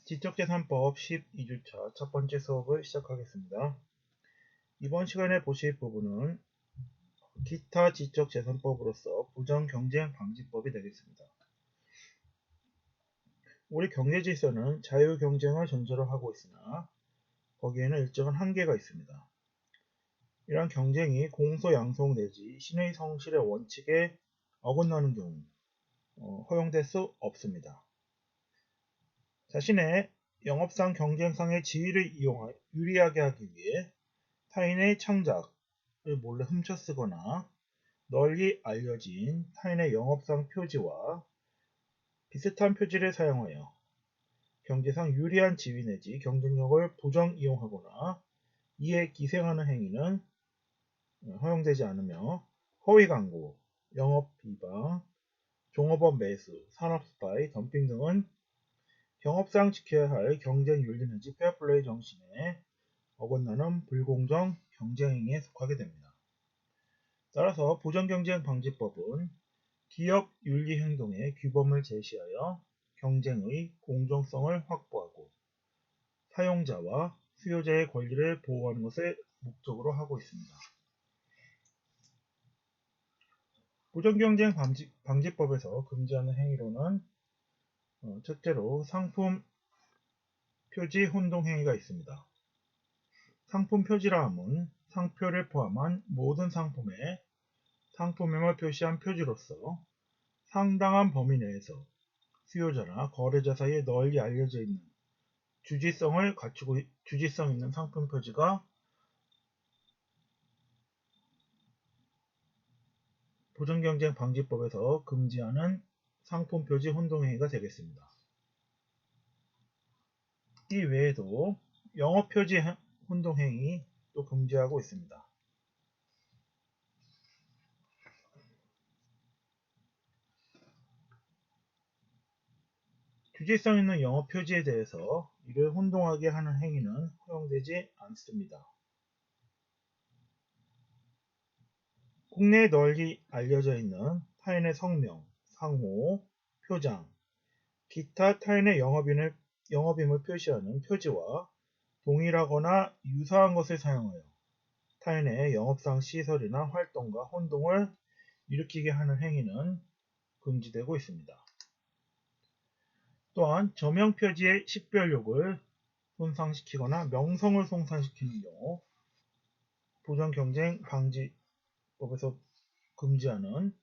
지적재산법 12주차 첫 번째 수업을 시작하겠습니다. 이번 시간에 보실 부분은 기타 지적재산법으로서 부정경쟁방지법이 되겠습니다. 우리 경제질서는 자유경쟁을 전제로 하고 있으나 거기에는 일정한 한계가 있습니다. 이러한 경쟁이 공소양속 내지 신의 성실의 원칙에 어긋나는 경우 허용될 수 없습니다. 자신의 영업상 경쟁상의 지위를 이용하여 유리하게 하기 위해 타인의 창작을 몰래 훔쳐쓰거나 널리 알려진 타인의 영업상 표지와 비슷한 표지를 사용하여 경제상 유리한 지위 내지 경쟁력을 부정 이용하거나 이에 기생하는 행위는 허용되지 않으며 허위 광고, 영업 비방, 종업원 매수, 산업 스파이, 덤핑 등은 경업상 지켜야 할 경쟁 윤리 내지 페어플레이 정신에 어긋나는 불공정 경쟁행위에 속하게 됩니다. 따라서 부정경쟁방지법은 기업 윤리행동의 규범을 제시하여 경쟁의 공정성을 확보하고 사용자와 수요자의 권리를 보호하는 것을 목적으로 하고 있습니다. 부정경쟁방지법에서 금지하는 행위로는 첫째로 상품 표지 혼동 행위가 있습니다. 상품 표지라 함은 상표를 포함한 모든 상품에 상품명을 표시한 표지로서 상당한 범위 내에서 수요자나 거래자 사이에 널리 알려져 있는 주지성 있는 상품 표지가 부정경쟁방지법에서 금지하는 상품 표지 혼동 행위가 되겠습니다. 이 외에도 영업 표지 혼동 행위도 금지하고 있습니다. 주지성 있는 영업 표지에 대해서 이를 혼동하게 하는 행위는 허용되지 않습니다. 국내에 널리 알려져 있는 타인의 성명, 상호, 표장, 기타 타인의 영업임을 표시하는 표지와 동일하거나 유사한 것을 사용하여 타인의 영업상 시설이나 활동과 혼동을 일으키게 하는 행위는 금지되고 있습니다. 또한 저명 표지의 식별력을 손상시키거나 명성을 손상시키는 경우 부정경쟁방지법에서 금지하는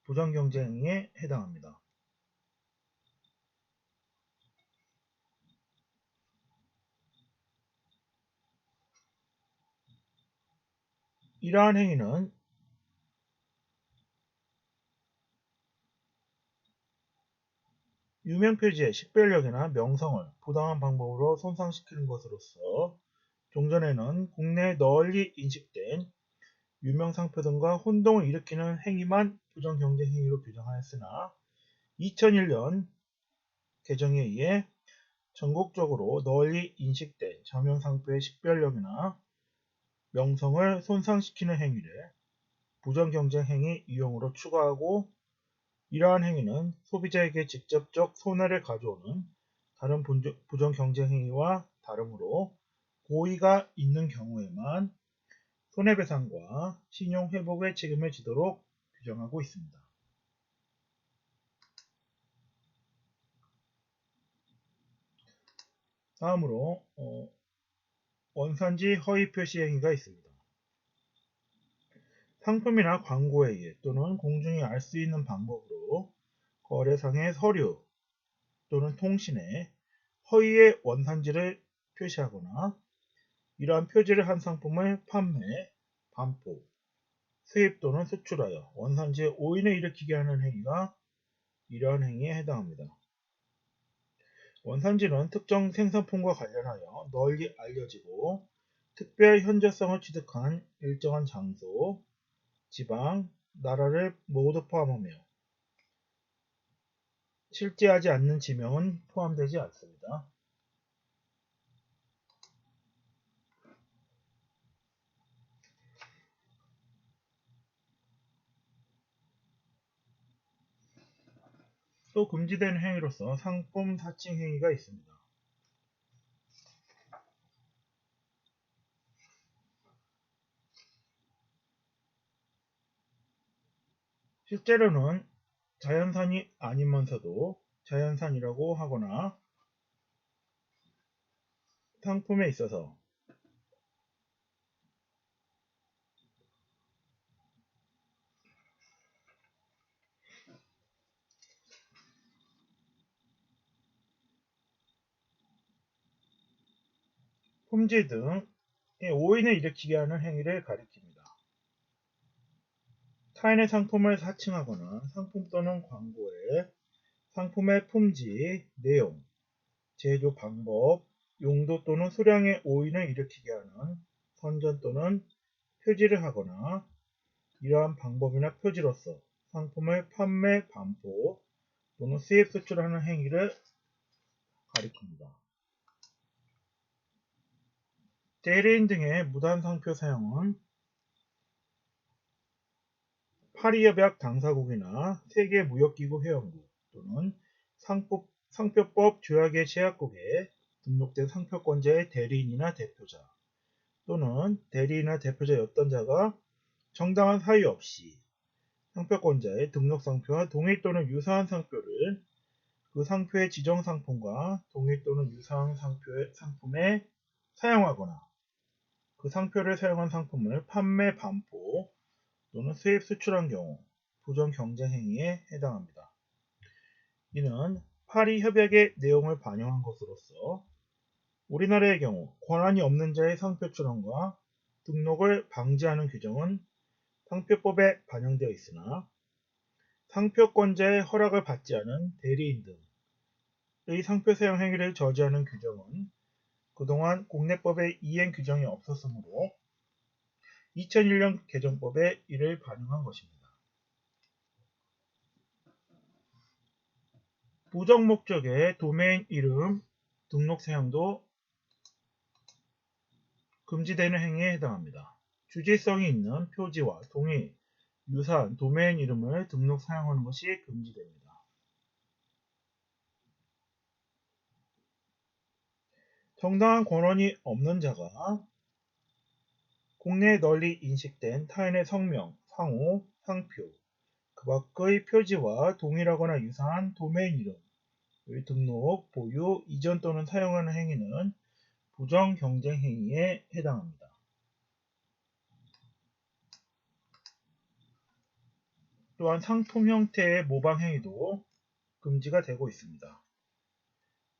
부정경쟁에 해당합니다. 이러한 행위는 유명표지의 식별력이나 명성을 부당한 방법으로 손상시키는 것으로서 종전에는 국내에 널리 인식된 유명상표 등과 혼동을 일으키는 행위만 부정경쟁행위로 규정하였으나 2001년 개정에 의해 전국적으로 널리 인식된 저명상표의 식별력이나 명성을 손상시키는 행위를 부정경쟁행위 유형으로 추가하고 이러한 행위는 소비자에게 직접적 손해를 가져오는 다른 부정경쟁행위와 다르므로 고의가 있는 경우에만 손해배상과 신용회복의 책임을 지도록 규정하고 있습니다. 다음으로 원산지 허위 표시 행위가 있습니다. 상품이나 광고에 의해 또는 공중이 알 수 있는 방법으로 거래상의 서류 또는 통신에 허위의 원산지를 표시하거나 이러한 표지를 한 상품을 판매, 반포, 수입 또는 수출하여 원산지의 오인을 일으키게 하는 행위가 이러한 행위에 해당합니다. 원산지는 특정 생산품과 관련하여 널리 알려지고 특별 현저성을 취득한 일정한 장소, 지방, 나라를 모두 포함하며 실제하지 않는 지명은 포함되지 않습니다. 또 금지된 행위로서 상품 사칭 행위가 있습니다. 실제로는 자연산이 아니면서도 자연산이라고 하거나 상품에 있어서 품질 등의 오인을 일으키게 하는 행위를 가리킵니다. 타인의 상품을 사칭하거나 상품 또는 광고에 상품의 품질, 내용, 제조 방법, 용도 또는 수량의 오인을 일으키게 하는 선전 또는 표지를 하거나 이러한 방법이나 표지로서 상품을 판매, 반포 또는 수입 수출하는 행위를 가리킵니다. 대리인 등의 무단 상표 사용은 파리협약 당사국이나 세계무역기구 회원국 또는 상표법 조약의 제약국에 등록된 상표권자의 대리인이나 대표자 또는 대리인이나 대표자였던 자가 정당한 사유 없이 상표권자의 등록상표와 동일 또는 유사한 상표를 그 상표의 지정상품과 동일 또는 유사한 상품에 사용하거나 그 상표를 사용한 상품을 판매, 반포 또는 수입 수출한 경우 부정 경쟁 행위에 해당합니다. 이는 파리 협약의 내용을 반영한 것으로서 우리나라의 경우 권한이 없는 자의 상표 출원과 등록을 방지하는 규정은 상표법에 반영되어 있으나 상표권자의 허락을 받지 않은 대리인 등의 상표 사용 행위를 저지하는 규정은 그동안 국내법에 이행 규정이 없었으므로 2001년 개정법에 이를 반영한 것입니다. 부정 목적의 도메인 이름 등록 사용도 금지되는 행위에 해당합니다. 주제성이 있는 표지와 동일, 유사한 도메인 이름을 등록 사용하는 것이 금지됩니다. 정당한 권한이 없는 자가 국내에 널리 인식된 타인의 성명, 상호, 상표, 그 밖의 표지와 동일하거나 유사한 도메인 이름의 등록, 보유, 이전 또는 사용하는 행위는 부정 경쟁 행위에 해당합니다. 또한 상품 형태의 모방 행위도 금지가 되고 있습니다.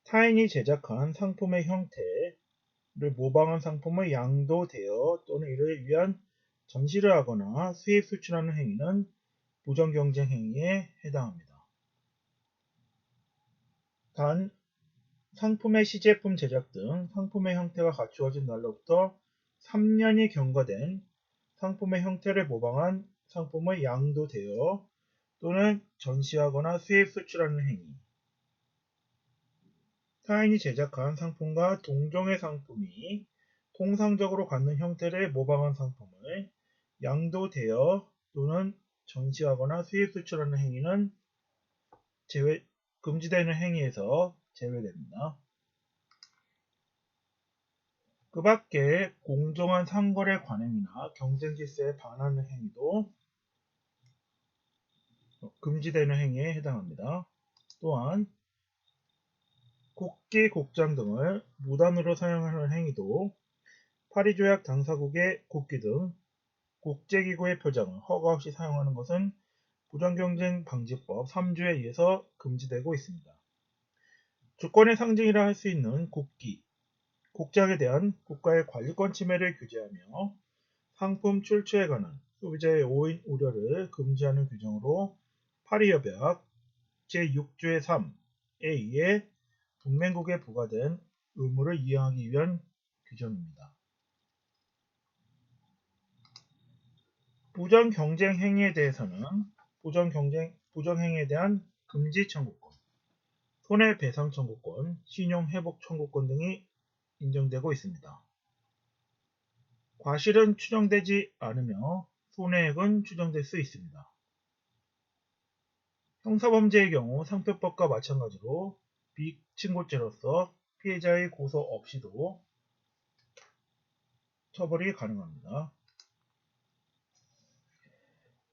타인이 제작한 상품의 형태를 모방한 상품을 양도되어 또는 이를 위한 전시를 하거나 수입 수출하는 행위는 부정 경쟁 행위에 해당합니다. 단, 상품의 시제품 제작 등 상품의 형태가 갖추어진 날로부터 3년이 경과된 상품의 형태를 모방한 상품을 양도되어 또는 전시하거나 수입 수출하는 행위, 타인이 제작한 상품과 동종의 상품이 통상적으로 갖는 형태를 모방한 상품을 양도되어 또는 전시하거나 수입 수출하는 행위는 금지되는 행위에서 제외됩니다. 그 밖에 공정한 상거래 관행이나 경쟁 질서에 반하는 행위도 금지되는 행위에 해당합니다. 또한 국기, 국장 등을 무단으로 사용하는 행위도 파리조약 당사국의 국기 등 국제기구의 표장을 허가 없이 사용하는 것은 부정경쟁 방지법 3조에 의해서 금지되고 있습니다. 주권의 상징이라 할 수 있는 국기, 국장에 대한 국가의 관리권 침해를 규제하며 상품 출처에 관한 소비자의 오인 우려를 금지하는 규정으로 파리협약 제6조의 3에 의해 동맹국에 부과된 의무를 이행하기 위한 규정입니다. 부정경쟁 행위에 대해서는 부정행위에 대한 금지 청구권, 손해배상 청구권, 신용회복 청구권 등이 인정되고 있습니다. 과실은 추정되지 않으며 손해액은 추정될 수 있습니다. 형사범죄의 경우 상표법과 마찬가지로 비친고죄로서 피해자의 고소 없이도 처벌이 가능합니다.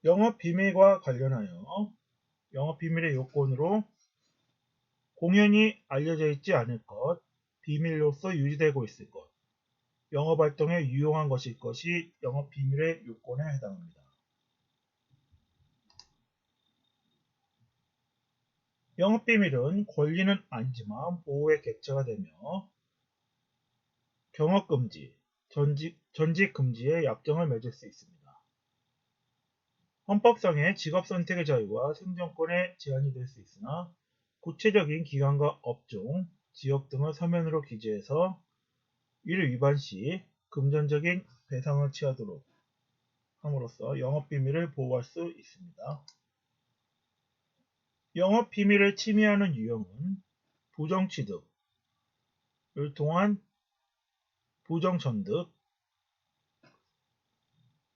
영업비밀과 관련하여 영업비밀의 요건으로 공연히 알려져 있지 않을 것, 비밀로서 유지되고 있을 것, 영업활동에 유용한 것일 것이 영업비밀의 요건에 해당합니다. 영업비밀은 권리는 아니지만 보호의 객체가 되며 경업금지, 전직금지의 약정을 맺을 수 있습니다. 헌법상의 직업선택의 자유와 생존권에 제한이 될 수 있으나 구체적인 기관과 업종, 지역 등을 서면으로 기재해서 이를 위반 시 금전적인 배상을 취하도록 함으로써 영업비밀을 보호할 수 있습니다. 영업비밀을 침해하는 유형은 부정취득을 통한 부정전득,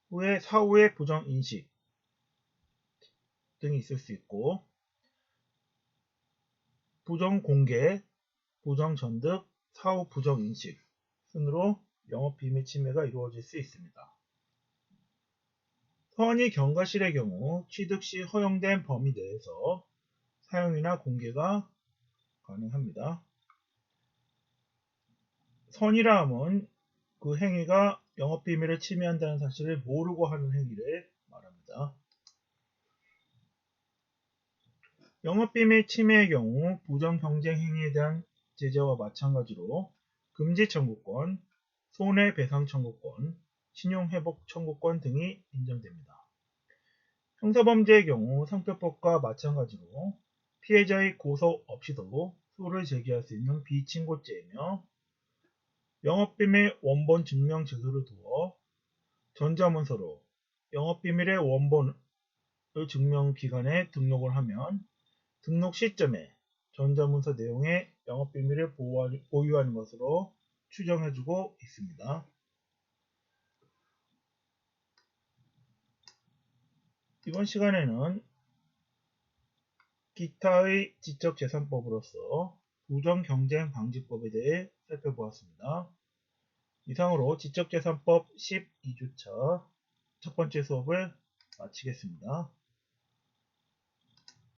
후에 사후의 부정인식 등이 있을 수 있고 부정공개, 부정전득, 사후 부정인식 순으로 영업비밀 침해가 이루어질 수 있습니다. 선의 경과실의 경우 취득 시 허용된 범위 내에서 사용이나 공개가 가능합니다. 선이라 함은 그 행위가 영업비밀을 침해한다는 사실을 모르고 하는 행위를 말합니다. 영업비밀 침해의 경우 부정경쟁행위에 대한 제재와 마찬가지로 금지 청구권, 손해배상 청구권, 신용회복 청구권 등이 인정됩니다. 형사범죄의 경우 상표법과 마찬가지로 피해자의 고소 없이도 소를 제기할 수 있는 비친고죄이며 영업비밀 원본 증명 제도를 두어 전자문서로 영업비밀의 원본을 증명기관에 등록을 하면 등록 시점에 전자문서 내용의 영업비밀을 보유하는 것으로 추정해주고 있습니다. 이번 시간에는 기타의 지적재산법으로서 부정경쟁방지법에 대해 살펴보았습니다. 이상으로 지적재산법 12주차 첫 번째 수업을 마치겠습니다.